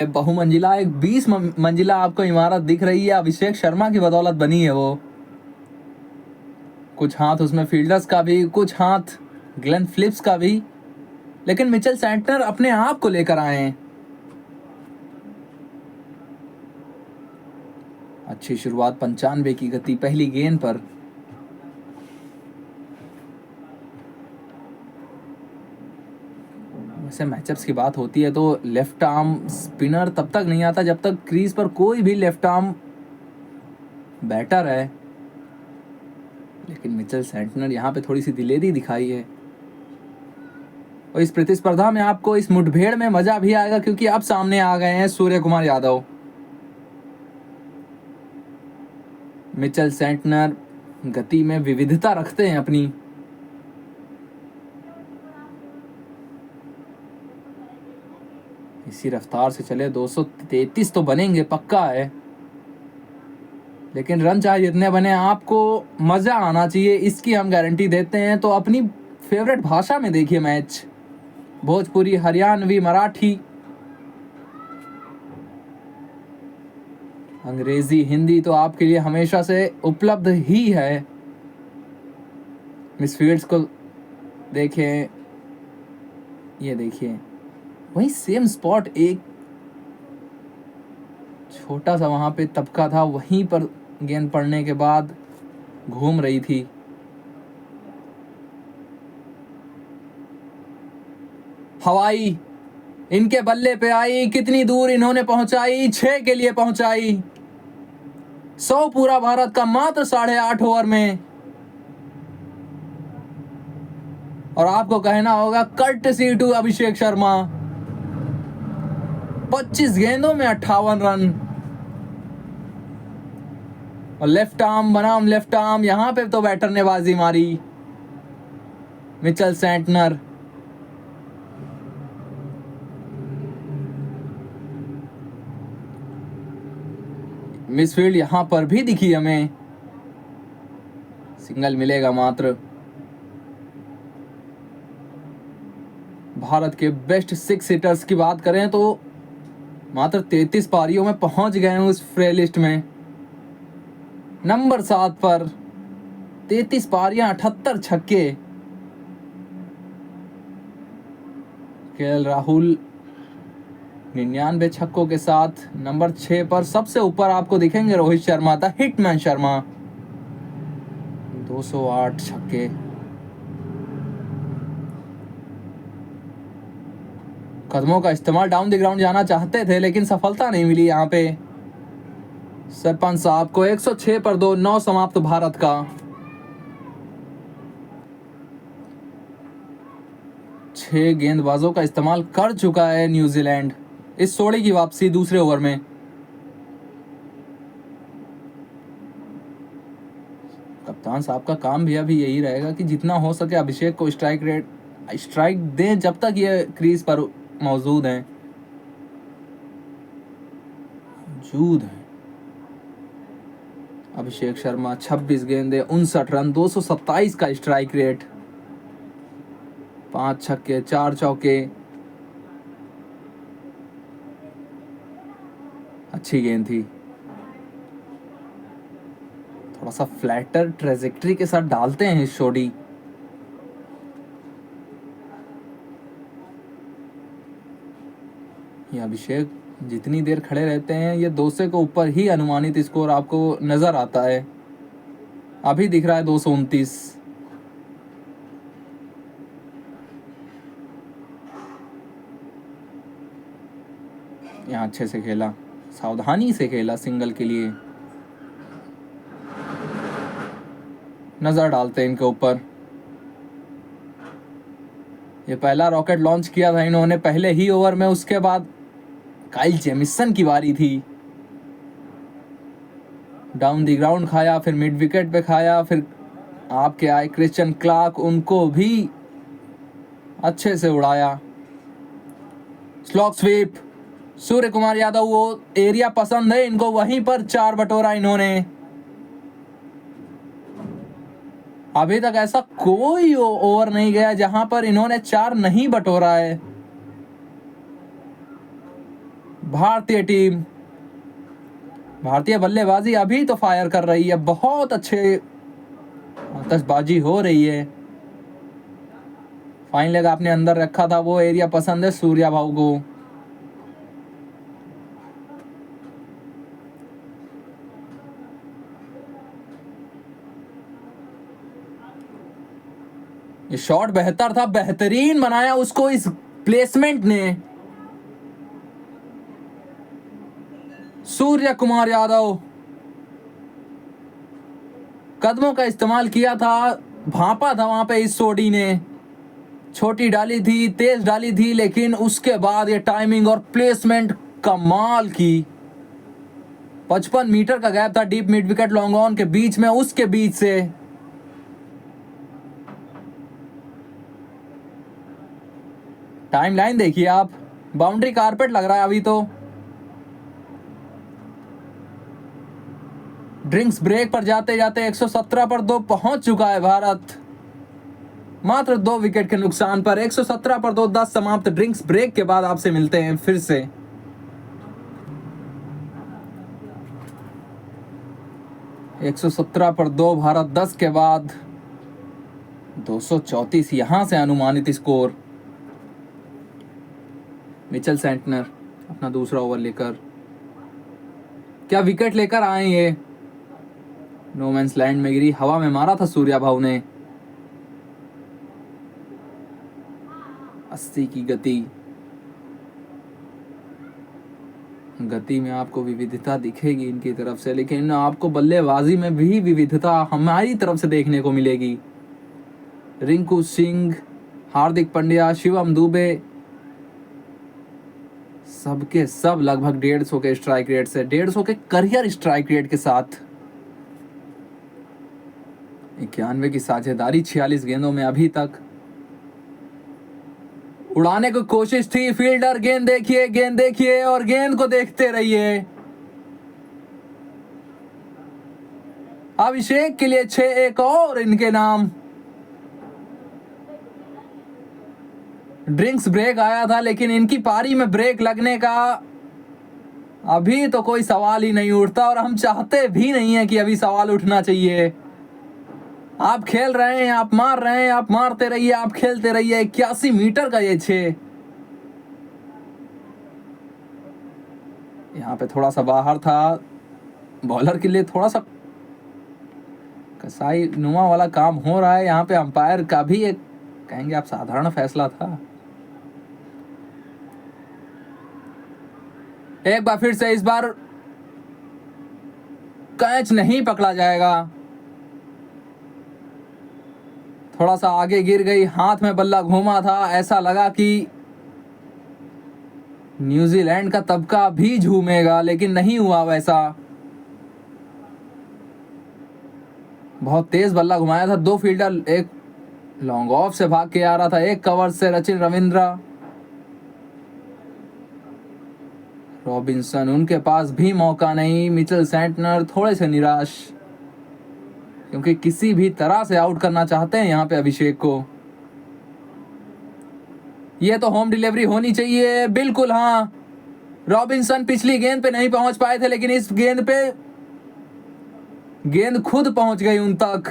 बहुमंजिला एक 20 मंजिला आपको इमारत दिख रही है, अभिषेक शर्मा की बदौलत बनी है वो। कुछ हाथ उसमें फील्डर्स का भी, कुछ हाथ ग्लेन फिलिप्स का भी, लेकिन मिचेल सैंटनर अपने आप को लेकर आए हैं। अच्छी शुरुआत, 95 की गति पहली गेंद पर। वैसे मैचअप्स की बात होती है तो लेफ्ट आर्म स्पिनर तब तक नहीं आता जब तक क्रीज पर कोई भी लेफ्ट आर्म बैटर है, लेकिन मिचेल सैंटनर यहाँ पे थोड़ी सी दिलेरी दिखाई है। और इस प्रतिस्पर्धा में आपको, इस मुठभेड़ में मजा भी आएगा क्योंकि अब सामने आ गए हैं सूर्य कुमार यादव। मिचेल सैंटनर गति में विविधता रखते हैं अपनी। इसी रफ्तार से चले 233 तो बनेंगे, पक्का है, लेकिन रन चाहे जितने बने आपको मजा आना चाहिए, इसकी हम गारंटी देते हैं। तो अपनी फेवरेट भाषा में देखिए मैच, भोजपुरी, हरियाणवी, मराठी, अंग्रेजी, हिंदी तो आपके लिए हमेशा से उपलब्ध ही है। मिसफील्ड्स को देखें, ये देखिए वही सेम स्पॉट, एक छोटा सा वहां पे तबका था, वहीं पर गेंद पड़ने के बाद घूम रही थी। हवाई इनके बल्ले पे आई, कितनी दूर इन्होंने पहुंचाई, 6 के लिए पहुंचाई। 100 पूरा भारत का मात्र 8.5 ओवर में। और आपको कहना होगा cut C to Abhishek Sharma, 25 गेंदों में 58 रन। और लेफ्ट आर्म बनाम लेफ्ट आर्म, यहां पे तो बैटर ने बाजी मारी, मिचेल सैंटनर। मिसफील्ड यहां पर भी दिखी हमें, सिंगल मिलेगा मात्र। भारत के बेस्ट 6 हिटर्स की बात करें तो मात्र 33 पारियों में पहुंच गए हैं उस फ्रे लिस्ट में। नंबर 7 पर 33 पारियां, 78 छक्के। केएल राहुल 99 छक्कों के साथ नंबर 6 पर। सबसे ऊपर आपको दिखेंगे रोहित शर्मा, था हिटमैन शर्मा, 208 छक्के। कदमों का इस्तेमाल, डाउन द ग्राउंड जाना चाहते थे लेकिन सफलता नहीं मिली यहाँ पे। सरपंच साहब को 106 पर 2, 9 समाप्त भारत का। 6 गेंदबाजों का इस्तेमाल कर चुका है न्यूजीलैंड। इस सोडे की वापसी दूसरे ओवर में। कप्तान साहब का काम भी अभी यही रहेगा कि जितना हो सके अभिषेक को स्ट्राइक दें जब तक ये क्रीज पर मौजूद हैं। अभिषेक शर्मा 26 गेंदे 59 रन, 227 का स्ट्राइक रेट, 5 छक्के 4 चौके। अच्छी गेंद थी, थोड़ा सा फ्लैटर ट्रेजेक्टरी के साथ डालते हैं शोडी। ये अभिषेक जितनी देर खड़े रहते हैं, ये 200 के ऊपर ही अनुमानित स्कोर आपको नजर आता है। अभी दिख रहा है 229। यहाँ अच्छे से खेला, सावधानी से खेला सिंगल के लिए। नजर डालते हैं इनके ऊपर। ये पहला रॉकेट लॉन्च किया था इन्होंने पहले ही ओवर में, उसके बाद काइल जेमिसन की बारी थी। डाउन द ग्राउंड खाया, फिर मिड विकेट पे खाया, फिर आपके आए क्रिश्चियन क्लार्क, उनको भी अच्छे से उड़ाया। स्लॉग स्वीप, सूर्य कुमार यादव, वो एरिया पसंद है इनको, वहीं पर 4 बटोरा इन्होंने। अभी तक ऐसा कोई ओवर नहीं गया जहां पर इन्होंने 4 नहीं बटोरा है। भारतीय टीम, भारतीय बल्लेबाजी अभी तो फायर कर रही है, बहुत अच्छे आतशबाजी हो रही है। फाइन लेग आपने अंदर रखा था, वो एरिया पसंद है सूर्या भाऊ को। ये शॉट बेहतर था, बेहतरीन बनाया उसको इस प्लेसमेंट ने। सूर्य कुमार यादव कदमों का इस्तेमाल किया था, भांपा था वहां पे इस सोडी ने, छोटी डाली थी, तेज डाली थी, लेकिन उसके बाद ये टाइमिंग और प्लेसमेंट कमाल की। 55 मीटर का गैप था deep mid wicket long on के बीच में, उसके बीच से टाइम लाइन देखिए आप, बाउंड्री कारपेट लग रहा है अभी तो। ड्रिंक्स ब्रेक पर जाते जाते 117 पर 2 पहुंच चुका है भारत, मात्र 2 विकेट के नुकसान पर। 117 पर 2 10 समाप्त। ड्रिंक्स ब्रेक के बाद आपसे मिलते हैं फिर से। एक 117 पर 2 भारत 10 के बाद 234 यहां से अनुमानित स्कोर। मिचेल सेंटनर अपना दूसरा ओवर लेकर, क्या विकेट लेकर आए ये। नो मैंस लैंड में गिरी, हवा में मारा था सूर्या भाऊ ने। 80 की गति में आपको विविधता दिखेगी इनकी तरफ से, लेकिन आपको बल्लेबाजी में भी विविधता हमारी तरफ से देखने को मिलेगी। रिंकू सिंह, हार्दिक पांड्या, शिवम दुबे, सबके सब लगभग 150 के स्ट्राइक रेट से, 150 के करियर स्ट्राइक रेट के साथ। 91 की साझेदारी 46 गेंदों में अभी तक। उड़ाने की कोशिश थी, फील्डर गेंद देखिए और गेंद को देखते रहिए। अभिषेक के लिए 6 एक और इनके नाम। ड्रिंक्स ब्रेक आया था, लेकिन इनकी पारी में ब्रेक लगने का अभी तो कोई सवाल ही नहीं उठता, और हम चाहते भी नहीं है कि अभी सवाल उठना चाहिए। आप खेल रहे हैं, आप मार रहे हैं, आप मारते रहिए, आप खेलते रहिए। 81 मीटर का ये 6, यहाँ पे थोड़ा सा बाहर था, बॉलर के लिए थोड़ा सा कसाई नुमा वाला काम हो रहा है। यहाँ पे अंपायर का भी एक कहेंगे आप साधारण फैसला था। एक बार फिर से, इस बार कैच नहीं पकड़ा जाएगा। थोड़ा सा आगे गिर गई, हाथ में बल्ला घूमा था, ऐसा लगा कि न्यूजीलैंड का तबका भी झूमेगा, लेकिन नहीं हुआ वैसा। बहुत तेज बल्ला घुमाया था, 2 फील्डर एक लॉन्ग ऑफ से भाग के आ रहा था, एक कवर से सचिन रविंद्र, रॉबिन्सन, उनके पास भी मौका नहीं। मिचेल सेंटनर थोड़े से निराश, क्योंकि किसी भी तरह से आउट करना चाहते हैं यहाँ पे अभिषेक को। ये तो होम डिलीवरी होनी चाहिए, बिल्कुल हाँ। रॉबिन्सन पिछली गेंद पे नहीं पहुंच पाए थे, लेकिन इस गेंद पे गेंद खुद पहुंच गई उन तक।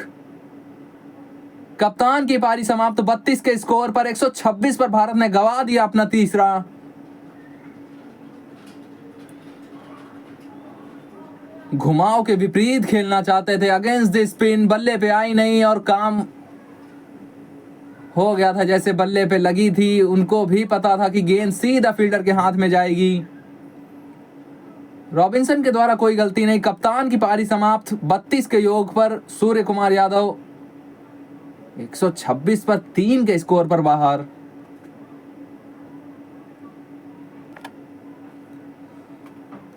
कप्तान की पारी समाप्त। 32 के स्कोर पर 126 पर भारत ने गंवा दिया अपना तीसरा। घुमाव के विपरीत खेलना चाहते थे, अगेंस्ट द स्पिन, बल्ले पे आई नहीं और काम हो गया था जैसे बल्ले पे लगी थी। उनको भी पता था कि गेंद सीधा फील्डर के हाथ में जाएगी। रॉबिन्सन के द्वारा कोई गलती नहीं। कप्तान की पारी समाप्त। 32 के योग पर सूर्य कुमार यादव 126 पर 3 के स्कोर पर बाहर।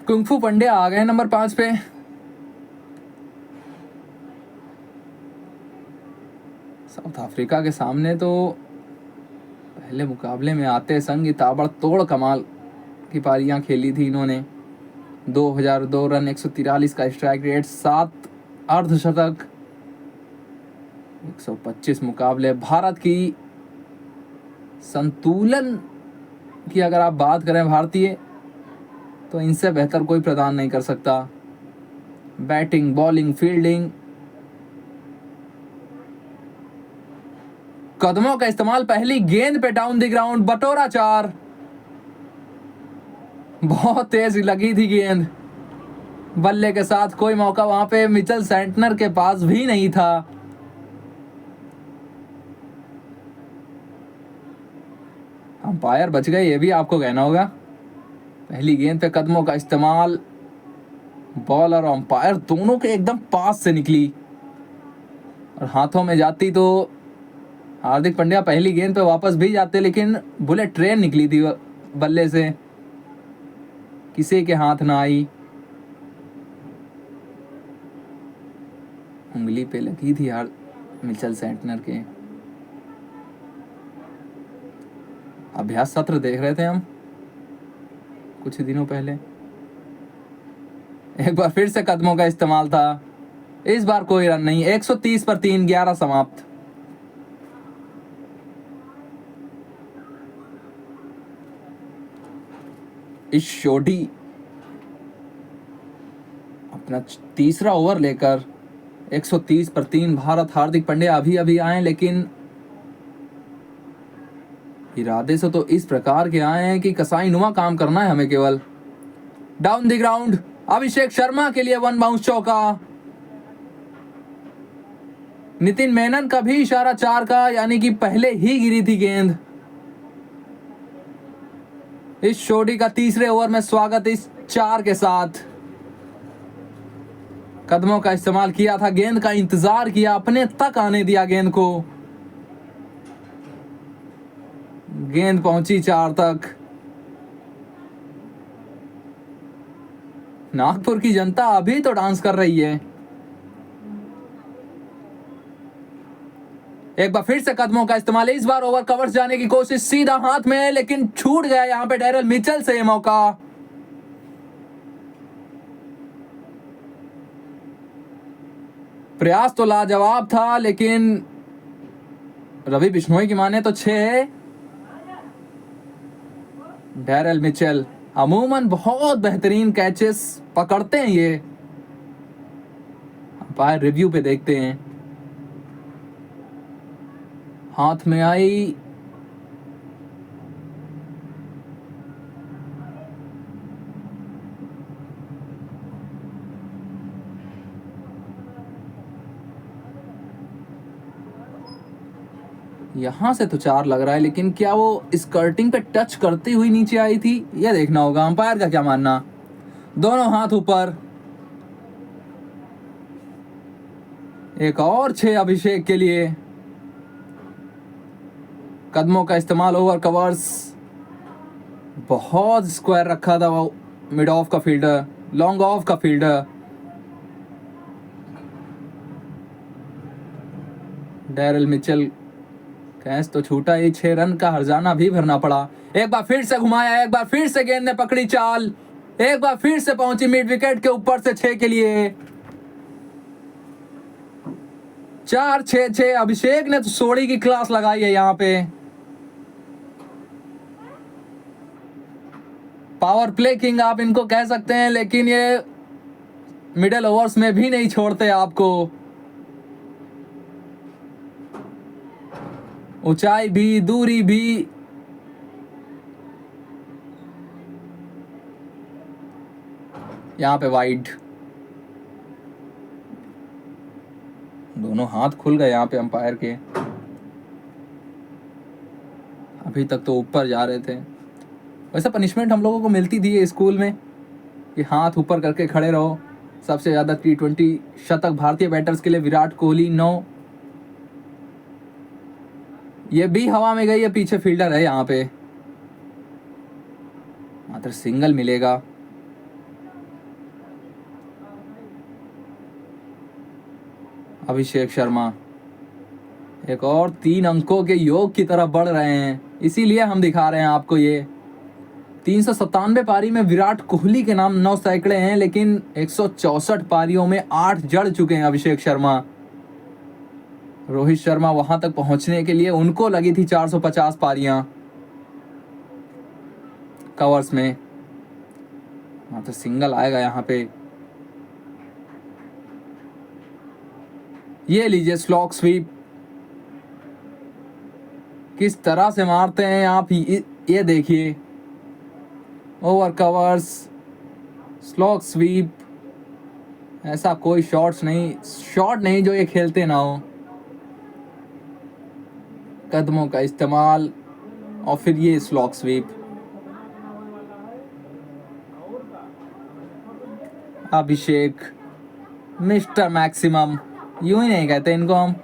कुंफू पंड्या आ गए नंबर 5 पे। साउथ अफ्रीका के सामने तो पहले मुकाबले में आते संग ताबड़तोड़ कमाल की पारियां खेली थी इन्होंने। 2002 रन, 143 का स्ट्राइक रेट, 7 अर्धशतक, 125 मुकाबले। भारत की संतुलन की अगर आप बात करें, भारतीय तो इनसे बेहतर कोई प्रदान नहीं कर सकता। बैटिंग, बॉलिंग, फील्डिंग, कदमों का इस्तेमाल पहली गेंद पे डाउन द ग्राउंड, बटोरा 4। बहुत तेज लगी थी गेंद, बल्ले के साथ कोई मौका वहां पे मिचेल सेंटनर के पास भी नहीं था। अंपायर बच गए, ये भी आपको कहना होगा। पहली गेंद पे कदमों का इस्तेमाल, बॉलर और अंपायर दोनों के एकदम पास से निकली और हाथों में जाती तो हार्दिक पांड्या पहली गेंद पे वापस भी जाते, लेकिन बुलेट ट्रेन निकली थी बल्ले से, किसी के हाथ ना आई। उंगली पे लगी थी यार मिचेल सेंटनर के। अभ्यास सत्र देख रहे थे हम कुछ दिनों पहले। एक बार फिर से कदमों का इस्तेमाल था, इस बार कोई रन नहीं। 130 पर 3, 11 समाप्त। इस शोडी अपना तीसरा ओवर लेकर 130 पर 3 भारत। हार्दिक पांड्या अभी अभी आए, लेकिन इरादे से तो इस प्रकार के आए हैं कि कसाई नुमा काम करना है हमें केवल। Down the ground, Abhishek Sharma के लिए 1 बाउंस चौका। नितिन मेनन का भी इशारा 4 का, यानी कि पहले ही गिरी थी गेंद। इस शोडी का तीसरे ओवर में स्वागत इस 4 के साथ। कदमों का इस्तेमाल किया था, गेंद का इंतजार किया, अपने तक आने दिया गेंद को। गेंद पहुंची 4 तक। नागपुर की जनता अभी तो डांस कर रही है। एक बार फिर से कदमों का इस्तेमाल, इस बार ओवर कवर्स जाने की कोशिश, सीधा हाथ में, लेकिन छूट गया यहां पे डैरेल मिचेल से मौका। प्रयास तो लाजवाब था, लेकिन रवि बिश्नोई की माने तो 6। डैरेल मिचेल अमूमन बहुत बेहतरीन कैचेस पकड़ते हैं ये। अंपायर रिव्यू पे देखते हैं, हाथ में आई। यहां से तो 4 लग रहा है, लेकिन क्या वो स्कर्टिंग पे टच करती हुई नीचे आई थी, यह देखना होगा। अंपायर का क्या मानना। दोनों हाथ ऊपर। एक और 6 अभिषेक के लिए। कदमों का इस्तेमाल, ओवर कवर्स, बहुत स्क्वायर रखा था वो मिड ऑफ का फील्डर, लॉन्ग ऑफ का फील्डर। डैरेल मिचेल कैच तो छूटा ही, 6 रन का हर्जाना भी भरना पड़ा। एक बार फिर से घुमाया, एक बार फिर से गेंद ने पकड़ी चाल, एक बार फिर से पहुंची मिड विकेट के ऊपर से 6 के लिए। 4-6-6। अभिषेक ने तो सोड़ी की क्लास लगाई है यहां पे। पावर प्ले किंग आप इनको कह सकते हैं, लेकिन ये मिडिल ओवर्स में भी नहीं छोड़ते आपको। ऊंचाई भी, दूरी भी। यहां पे वाइड, दोनों हाथ खुल गए यहां पे अंपायर के। अभी तक तो ऊपर जा रहे थे। वैसे पनिशमेंट हम लोगों को मिलती थी स्कूल में कि हाथ ऊपर करके खड़े रहो। सबसे ज्यादा T20 शतक भारतीय बैटर्स के लिए विराट कोहली 9। ये भी हवा में गई है, पीछे फील्डर है यहाँ पे, मात्र सिंगल मिलेगा। अभिषेक शर्मा एक और 3 अंकों के योग की तरफ बढ़ रहे हैं, इसीलिए हम दिखा रहे हैं आपको ये। 397 पारी में विराट कोहली के नाम 9 सैकड़े हैं, लेकिन 164 पारियों में 8 जड़ चुके हैं अभिषेक शर्मा। रोहित शर्मा वहां तक पहुंचने के लिए उनको लगी थी 450 पारियां कवर्स में। तो सिंगल आएगा यहाँ पे। ये लीजिए स्लॉग स्वीप, किस तरह से मारते हैं आप, ये देखिए। ओवर कवर्स, स्लॉग स्वीप, ऐसा कोई शॉट नहीं जो ये खेलते ना हो। कदमों का इस्तेमाल और फिर ये स्लॉग स्वीप। अभिषेक मिस्टर मैक्सिमम, यूं ही नहीं कहते इनको हम।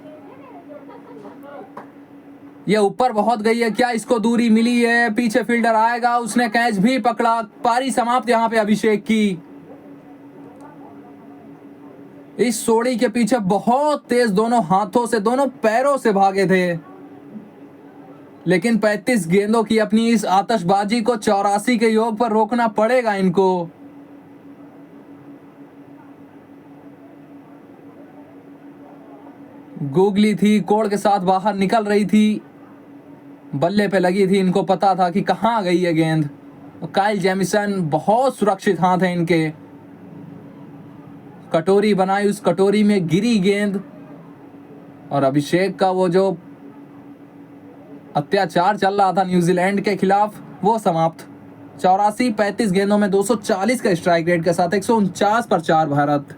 ये ऊपर बहुत गई है, क्या इसको दूरी मिली है? पीछे फील्डर आएगा, उसने कैच भी पकड़ा। पारी समाप्त यहाँ पे अभिषेक की। इस सोड़ी के पीछे बहुत तेज दोनों हाथों से, दोनों पैरों से भागे थे, लेकिन 35 गेंदों की अपनी इस आतिशबाजी को 84 के योग पर रोकना पड़ेगा इनको। गूगली थी, कोड़ के साथ बाहर निकल रही थी, बल्ले पे लगी थी, इनको पता था कि कहां गई है गेंद। काइल जेमिसन बहुत सुरक्षित हाथ है इनके। कटोरी बनाई, उस कटोरी में गिरी गेंद, और अभिषेक का वो जो अत्याचार चल रहा था न्यूजीलैंड के खिलाफ वो समाप्त। 84 35 गेंदों में 240 का स्ट्राइक रेट के साथ 149 पर 4 भारत।